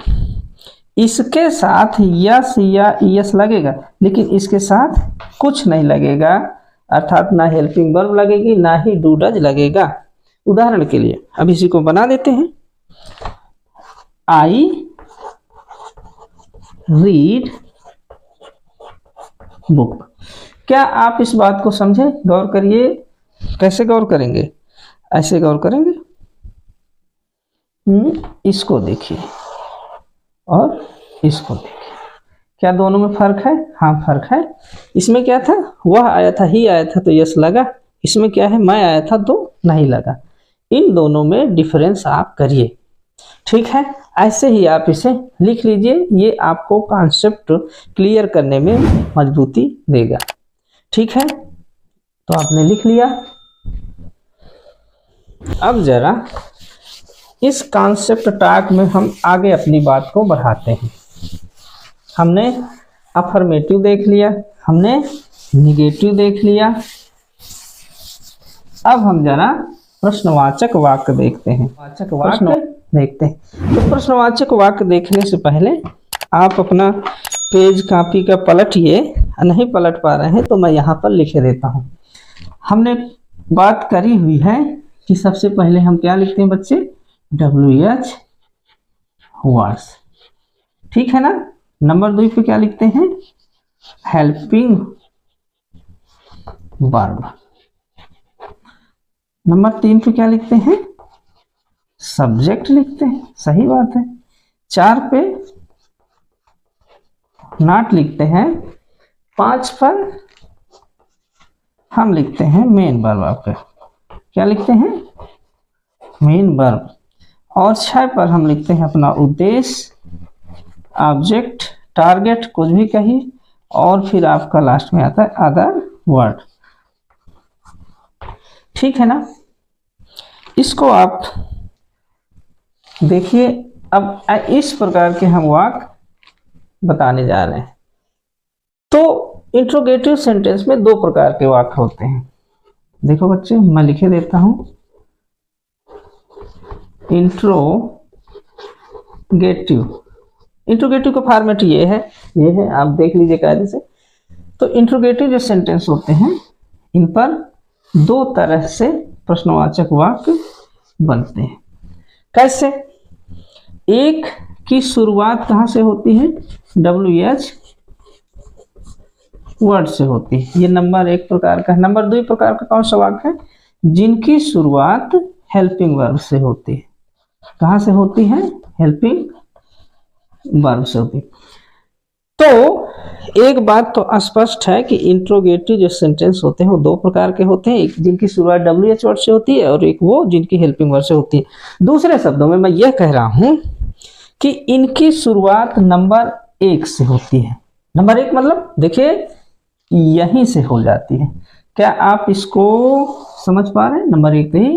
Speaker 1: इसके साथ यस या यस लगेगा, लेकिन इसके साथ कुछ नहीं लगेगा, अर्थात ना हेल्पिंग वर्ब लगेगी ना ही डू डज लगेगा। उदाहरण के लिए अब इसी को बना देते हैं। I read book. क्या आप इस बात को समझे? गौर करिए। कैसे गौर करेंगे? ऐसे गौर करेंगे। इसको देखिए और इसको देखिए, क्या दोनों में फर्क है? हाँ फर्क है। इसमें क्या था? वह आया था, ही आया था तो यस लगा। इसमें क्या है? मैं आया था तो नहीं लगा। इन दोनों में डिफरेंस आप करिए, ठीक है। ऐसे ही आप इसे लिख लीजिए, ये आपको कॉन्सेप्ट क्लियर करने में मजबूती देगा, ठीक है। तो आपने लिख लिया। अब जरा इस कॉन्सेप्ट टॉक में हम आगे अपनी बात को बढ़ाते हैं। हमने अफर्मेटिव देख लिया, हमने निगेटिव देख लिया। अब हम जरा प्रश्नवाचक वाक्य देखते हैं। वाचक वाक्य देखते हैं। तो प्रश्नवाचक वाक्य देखने से पहले आप अपना पेज कॉपी का पलटिए। नहीं पलट पा रहे हैं तो मैं यहाँ पर लिखे देता हूँ। हमने बात करी हुई है कि सबसे पहले हम क्या लिखते हैं बच्चे? WH वर्ड्स, ठीक है ना। नंबर 2 पे क्या लिखते हैं? Helping verb. नंबर 3 पे क्या लिखते हैं? सब्जेक्ट लिखते हैं, सही बात है। 4 पे नॉट लिखते हैं। 5 पर हम लिखते हैं मेन वर्ब। आपका क्या लिखते हैं? Main verb. और 6 पर हम लिखते हैं अपना उद्देश्य, ऑब्जेक्ट, टारगेट, कुछ भी कहिए। और फिर आपका लास्ट में आता है अदर वर्ड, ठीक है ना। इसको आप देखिए। अब इस प्रकार के हम वाक्य बताने जा रहे हैं। तो इंट्रोगेटिव सेंटेंस में 2 प्रकार के वाक्य होते हैं। देखो बच्चे मैं लिखे देता हूं। इंट्रोगेटिव का फॉर्मेट ये है, आप देख लीजिए कायदे से। तो इंट्रोगेटिव जो सेंटेंस होते हैं इन पर दो तरह से प्रश्नवाचक वाक्य बनते हैं। कैसे? एक की शुरुआत कहाँ से होती है? WH वर्ड से होती है। ये नंबर एक प्रकार का। नंबर दो प्रकार का कौन सा वाक्य है? जिनकी शुरुआत हेल्पिंग वर्ब से होती है। कहाँ से होती है? हेल्पिंग वर्ब से होती है। तो एक बात तो स्पष्ट है कि इंट्रोगेटिव जो सेंटेंस होते हैं वो दो प्रकार के होते हैं, एक जिनकी शुरुआत WH वर्ड से होती है और एक वो जिनकी हेल्पिंग वर्ड से होती है। दूसरे शब्दों में मैं यह कह रहा हूं कि इनकी शुरुआत नंबर एक से होती है। नंबर एक मतलब देखिए यहीं से हो जाती है। क्या आप इसको समझ पा रहे हैं? नंबर एक ही।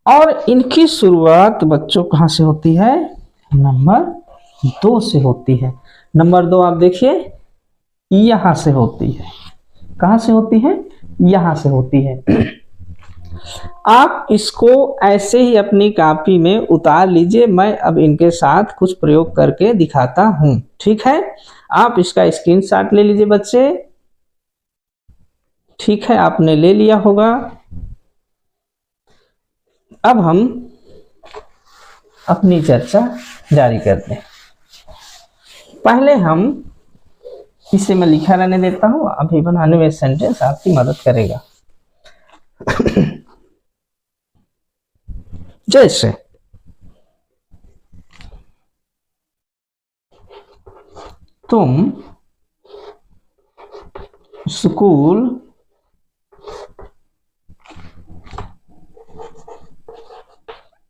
Speaker 1: और इनकी शुरुआत बच्चों कहाँ से होती है? नंबर दो से होती है। नंबर दो आप देखिए यहां से होती है। कहां से होती है? यहां से होती है। आप इसको ऐसे ही अपनी कॉपी में उतार लीजिए। मैं अब इनके साथ कुछ प्रयोग करके दिखाता हूं, ठीक है? आप इसका स्क्रीनशॉट ले लीजिए बच्चे। ठीक है, आपने ले लिया होगा। अब हम अपनी चर्चा जारी करते हैं। पहले हम इसे मैं लिखा रहने देता हूं, अभी बनाने में सेंटेंस आपकी मदद करेगा। जैसे तुम स्कूल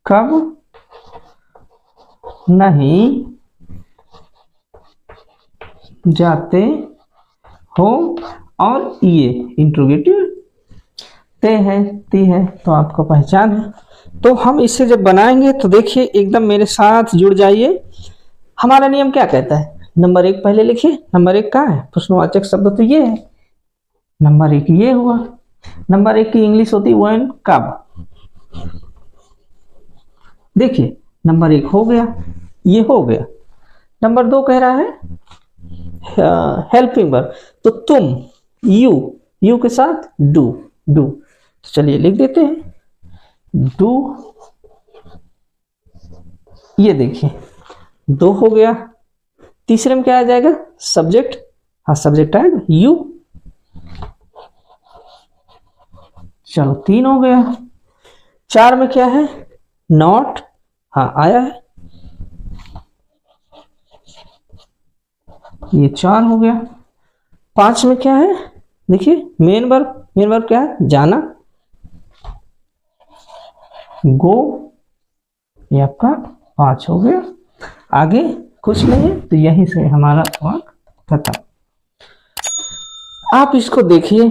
Speaker 1: कब नहीं जाते हो? और ये इंट्रोगेटिव ते है, ती है, तो आपको पहचान है। तो हम इसे जब बनाएंगे तो देखिए एकदम मेरे साथ जुड़ जाइए। हमारा नियम क्या कहता है? नंबर एक पहले लिखिए। नंबर एक कहाँ है? प्रश्नवाचक शब्द तो ये है। नंबर एक ये हुआ। नंबर एक की इंग्लिश होती व्हेन, कब। देखिए नंबर एक हो गया, ये हो गया। नंबर दो कह रहा है हेल्पिंग वर्ब, तो तुम, यू के साथ डू। तो चलिए लिख देते हैं डू। ये देखिए दो हो गया। तीसरे में क्या आ जाएगा? सब्जेक्ट। हाँ सब्जेक्ट आएगा यू। चलो तीन हो गया। चार में क्या है? नॉट। हाँ आया है, ये चार हो गया। पांच में क्या है? देखिए मेन वर्ब क्या है? जाना, गो। ये आपका पांच हो गया। आगे कुछ नहीं है, तो यहीं से हमारा वाक्य खत्म। आप इसको देखिए,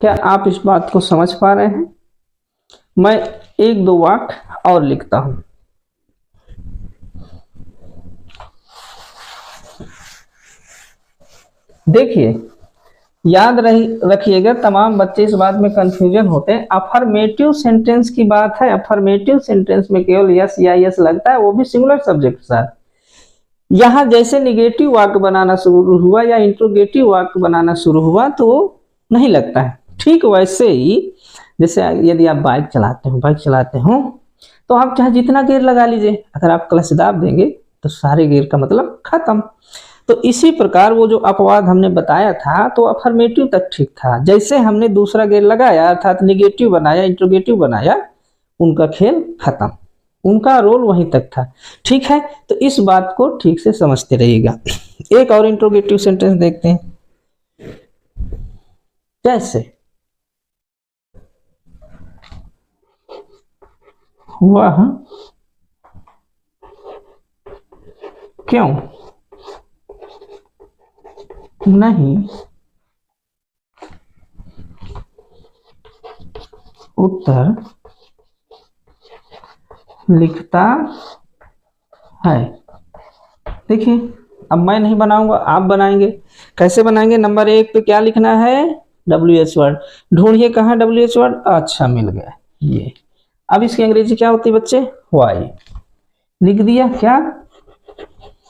Speaker 1: क्या आप इस बात को समझ पा रहे हैं? मैं एक दो वाक्य और लिखता हूं। देखिए याद रखिएगा, तमाम बच्चे इस बात में कंफ्यूजन होते हैं। अफर्मेटिव सेंटेंस की बात है। अफर्मेटिव सेंटेंस में केवल यस या यस लगता है, वो भी सिंगुलर सब्जेक्ट के साथ। यहां जैसे निगेटिव वाक्य बनाना शुरू हुआ या इंट्रोगेटिव वाक्य बनाना शुरू हुआ तो नहीं लगता है। ठीक वैसे ही जैसे यदि आप बाइक चलाते हो तो आप चाहे जितना गियर लगा लीजिए, अगर आप क्लच दाब देंगे तो सारे गियर का मतलब खत्म। तो इसी प्रकार वो जो अपवाद हमने बताया था तो अफर्मेटिव तक ठीक था। जैसे हमने दूसरा गियर लगाया अर्थात निगेटिव बनाया, इंट्रोगेटिव बनाया, उनका खेल खत्म, उनका रोल वहीं तक था। ठीक है, तो इस बात को ठीक से समझते रहिएगा। एक और इंट्रोगेटिव सेंटेंस देखते हैं। जैसे वह क्यों नहीं उत्तर लिखता है? देखिए अब मैं नहीं बनाऊंगा, आप बनाएंगे। कैसे बनाएंगे? नंबर एक पे क्या लिखना है? WH word. ढूंढिए कहाँ WH वर्ड। अच्छा मिल गया ये। अब इसकी अंग्रेजी क्या होती है बच्चे? वाई। लिख दिया क्या?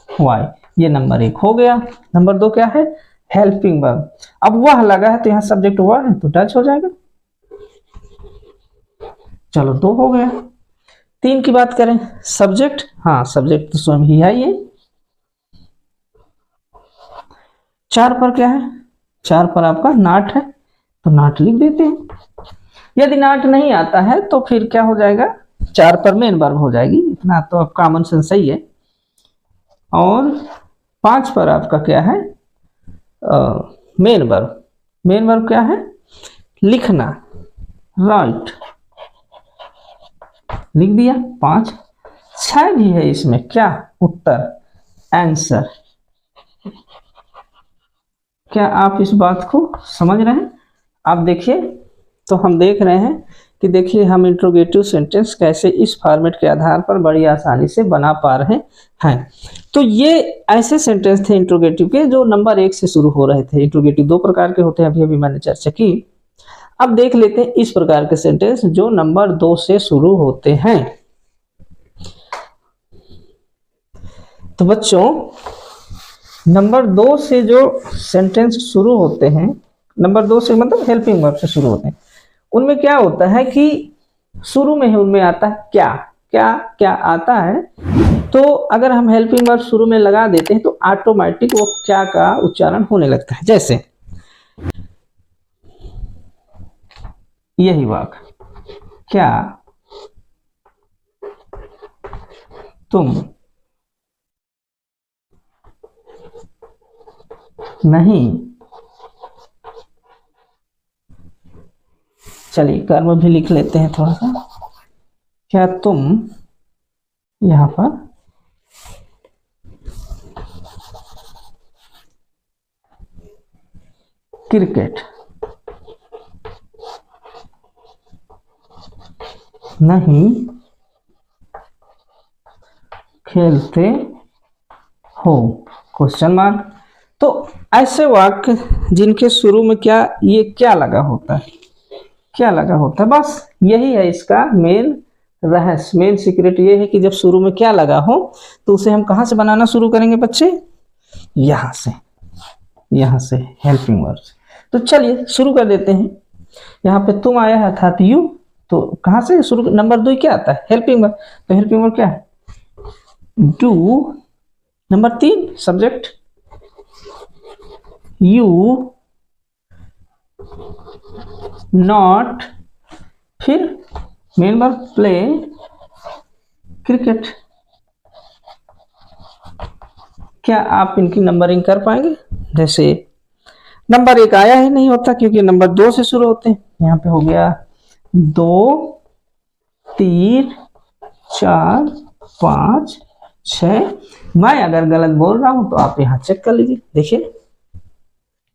Speaker 1: वाई। ये नंबर 1 हो गया। नंबर 2 क्या है? Helping verb. अब वह लगा है तो यहाँ सब्जेक्ट वह है तो डच हो जाएगा। चलो 2 हो गया। 3 की बात करें, सब्जेक्ट। हाँ सब्जेक्ट तो स्वयं ही है ये। 4 पर क्या है? 4 पर आपका नॉट है तो नॉट लिख देते हैं। यदि नॉट नहीं आता है तो फिर क्या हो जाएगा? 4 पर मेन वर्ब हो जाएगी, इतना तो अब कॉमन सेंस सही है। और 5 पर आपका क्या है? Main verb. मेन वर्ब क्या है? लिखना, राइट। लिख दिया 5। 6 भी है इसमें, क्या? उत्तर, आंसर। क्या आप इस बात को समझ रहे हैं? आप देखिए, तो हम देख रहे हैं कि देखिए हम इंट्रोगेटिव सेंटेंस कैसे इस फॉर्मेट के आधार पर बड़ी आसानी से बना पा रहे हैं। तो ये ऐसे सेंटेंस थे इंट्रोगेटिव के जो नंबर 1 से शुरू हो रहे थे। इंट्रोगेटिव 2 प्रकार के होते हैं, अभी अभी मैंने चर्चा की। अब देख लेते हैं इस प्रकार के सेंटेंस जो नंबर 2 से शुरू होते हैं। तो बच्चों, नंबर 2 से जो सेंटेंस शुरू होते हैं, नंबर 2 से मतलब हेल्पिंग वर्ब से शुरू होते हैं, उनमें क्या होता है कि शुरू में ही उनमें आता है क्या। क्या क्या आता है, तो अगर हम हेल्पिंग वर्ब शुरू में लगा देते हैं तो ऑटोमेटिक वो क्या का उच्चारण होने लगता है। जैसे यही वाक्य, क्या तुम नहीं। चलिए कर्म भी लिख लेते हैं थोड़ा सा। क्या तुम यहां पर क्रिकेट नहीं खेलते हो? Question mark. तो ऐसे वाक्य जिनके शुरू में क्या, ये क्या लगा होता है, क्या लगा होता है, बस यही है इसका मेन रहस्य, मेन सीक्रेट ये है कि जब शुरू में क्या लगा हो तो उसे हम कहां से बनाना शुरू करेंगे बच्चे? यहां से हेल्पिंग वर्ब। तो चलिए शुरू कर देते हैं। यहाँ पे तुम आया है अर्थात यू, तो कहां से शुरू? नंबर 2 क्या आता है? Helping verb. तो हेल्पिंग वर्ब क्या है? Do. Number 3 subject you, not, फिर मेन वर्ब प्ले क्रिकेट। क्या आप इनकी नंबरिंग कर पाएंगे? जैसे नंबर 1 आया ही नहीं होता क्योंकि नंबर 2 से शुरू होते हैं। यहाँ पे हो गया 2, 3, 4, 5, 6। मैं अगर गलत बोल रहा हूं तो आप यहाँ चेक कर लीजिए। देखिए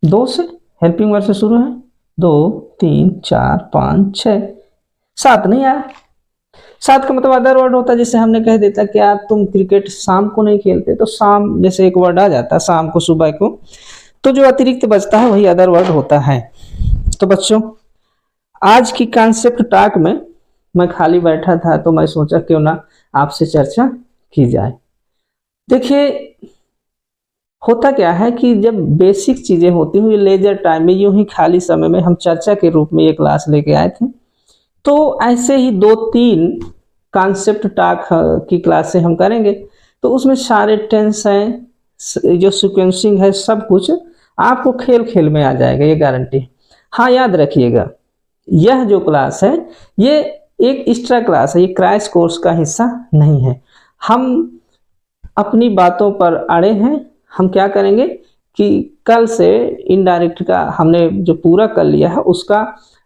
Speaker 1: 2 से हेल्पिंग वर्ब से शुरू है, 2, 3, 4, 5, 6, 7 नहीं आया। 7 का मतलब अदर वर्ड होता है, जैसे हमने कह देता क्या तुम क्रिकेट शाम को नहीं खेलते, तो शाम जैसे एक वर्ड आ जाता है, शाम को, सुबह को, तो जो अतिरिक्त बचता है वही अदर वर्ड होता है। तो बच्चों, आज की कॉन्सेप्ट टॉक में मैं खाली बैठा था तो मैं सोचा क्यों ना आपसे चर्चा की जाए। देखिए होता क्या है कि जब बेसिक चीजें होती हुई लेजर टाइम में, यूं ही खाली समय में हम चर्चा के रूप में ये क्लास लेके आए थे, तो ऐसे ही 2-3 कॉन्सेप्ट टॉक की क्लासें हम करेंगे। तो उसमें सारे टेंस हैं, जो सीक्वेंसिंग है, सब कुछ आपको खेल खेल में आ जाएगा, ये गारंटी है। हाँ याद रखिएगा, यह जो क्लास है ये एक एक्स्ट्रा क्लास है, ये क्रैश कोर्स का हिस्सा नहीं है। हम अपनी बातों पर अड़े हैं। हम क्या करेंगे कि कल से इनडायरेक्ट का हमने जो पूरा कर लिया है उसका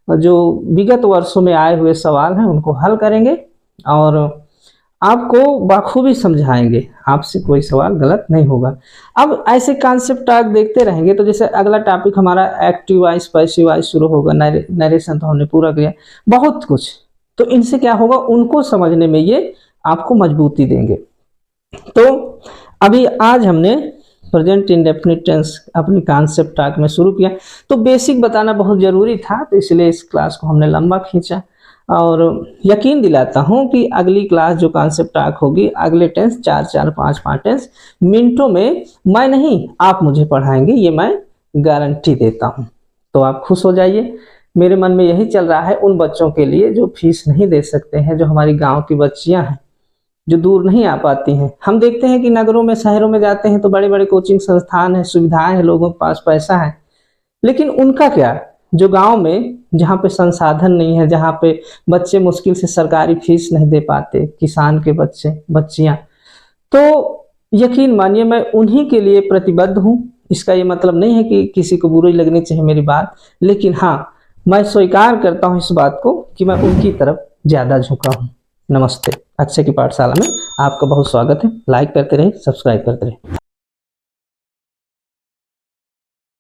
Speaker 1: जो विगत वर्षों में आए हुए सवाल हैं उनको हल करेंगे और आपको बाखूबी समझाएंगे, आपसे कोई सवाल गलत नहीं होगा। अब ऐसे कॉन्सेप्ट टॉक देखते रहेंगे तो जैसे अगला टॉपिक हमारा एक्टिव वॉइस पैसिव वॉइस शुरू होगा, नरेशन तो हमने पूरा किया, बहुत कुछ। तो इनसे क्या होगा, उनको समझने में ये आपको मजबूती देंगे। तो अभी आज हमने प्रेजेंट इंडेफिनिट टेंस अपनी कॉन्सेप्ट टॉक में शुरू किया, तो बेसिक बताना बहुत जरूरी था, तो इसलिए इस क्लास को हमने लंबा खींचा। और यकीन दिलाता हूं कि अगली क्लास जो कॉन्सेप्ट टॉक होगी, अगले टेंस 4-4, 5-5 टेंस मिनटों में मैं नहीं आप मुझे पढ़ाएंगे, ये मैं गारंटी देता हूं। तो आप खुश हो जाइए। मेरे मन में यही चल रहा है उन बच्चों के लिए जो फीस नहीं दे सकते हैं, जो हमारी गांव की बच्चियां हैं, जो दूर नहीं आ पाती हैं। हम देखते हैं कि नगरों में, शहरों में जाते हैं तो बड़े बड़े कोचिंग संस्थान है, सुविधाएं हैं, लोगों के पास पैसा है, लेकिन उनका क्या, जो गांव में जहाँ पे संसाधन नहीं है, जहाँ पे बच्चे मुश्किल से सरकारी फीस नहीं दे पाते, किसान के बच्चे बच्चियां, तो यकीन मानिए मैं उन्हीं के लिए प्रतिबद्ध हूँ। इसका ये मतलब नहीं है कि किसी को बुरी लगनी चाहिए मेरी बात, लेकिन हाँ, मैं स्वीकार करता हूँ इस बात को कि मैं उनकी तरफ ज्यादा झुका हूँ। नमस्ते। अक्षय की पाठशाला में आपका बहुत स्वागत है। लाइक करते रहे, सब्सक्राइब करते रहे।